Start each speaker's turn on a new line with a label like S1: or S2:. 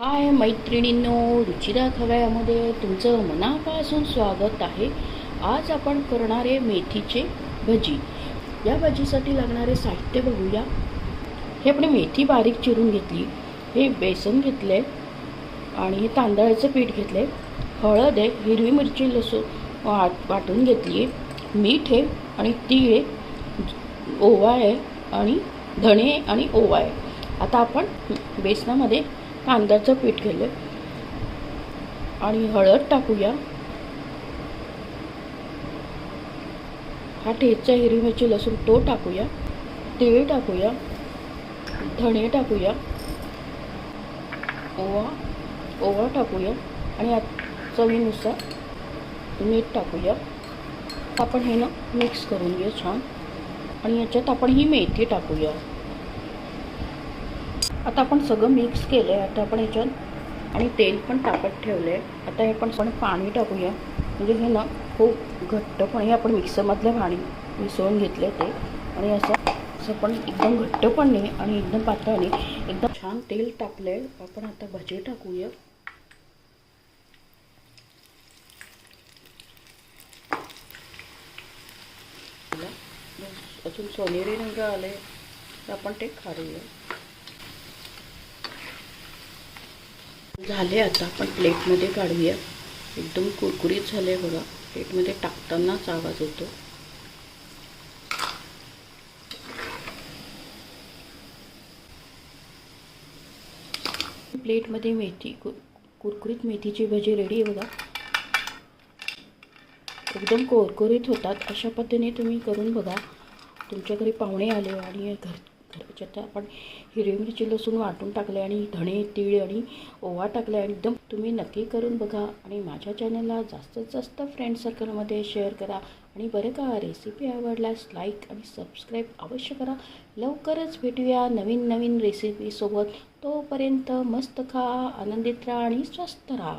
S1: हाय मैत्रिणींनो, रुचिरा खवयामध्ये तुमचं मनापासून स्वागत आहे. आज आपण करणारे मेथीचे भजी. या भजीसाठी लागणारे साहित्य बघूया. हे आपण मेथी बारीक चिरून घेतली, हे बेसन घेतले आणि हे तांदळाचं पीठ घेतले, हळद आहे, हिरवी मिरची लसूण वाटून घेतली, मीठ आहे आणि तीळ आहे, ओवा आहे आणि धणे आणि ओवा आहे. आता आपण बेसनामध्ये तांदळाचं पीठ घेतलं आणि हळद टाकूया. हा ठेचा हिरवी मिरची लसूण तो टाकूया, तीळ टाकूया, धणे टाकूया, ओवा टाकूया आणि चवीनुसार मीठ टाकूया. आपण हे ना मिक्स करून घेऊ छान आणि याच्यात आपण ही मेथी टाकूया. आता आपण सगळं मिक्स केलं आहे. आता आपण याच्यात आणि तेल पण टाकत ठेवलं आहे. आता हे पण पाणी टाकूया, म्हणजे हे ना खूप घट्टपणे आपण मिक्सरमधलं पाणी मिसळून घेतलं आहे ते. आणि असं पण एकदम घट्ट पण नाही आणि एकदम पातळ नाही, एकदम छान तेल टाकलं आहे. आपण आता भजे टाकूया. अजून सोनेरी रंग आले तर आपण ते काढूया. झाले. आता आपण प्लेटमध्ये काढूया. एकदम कुरकुरीत झाले बघा. प्लेटमध्ये टाकतानाच आवाज होतो. प्लेटमध्ये मेथी कुरकुरीत मेथीची भजी रेडी आहे बघा. एकदम कुरकुरीत होतात. अशा पद्धतीने तुम्ही करून बघा. तुमच्या घरी पाहुणे आले आणि घरच्यात आपण हिरवी मिरची लसूण वाटून टाकले आणि धणे तीळ आणि ओवा टाकले आणि एकदम तुम्ही नक्की करून बघा. आणि माझ्या चॅनलला जास्तीत जास्त फ्रेंड सर्कलमध्ये शेअर करा. आणि बरं का, रेसिपी आवडल्यास लाईक आणि सबस्क्राईब अवश्य करा. लवकरच भेटूया नवीन नवीन रेसिपीसोबत. तोपर्यंत मस्त खा, आनंदित राहा आणि स्वस्त राहा.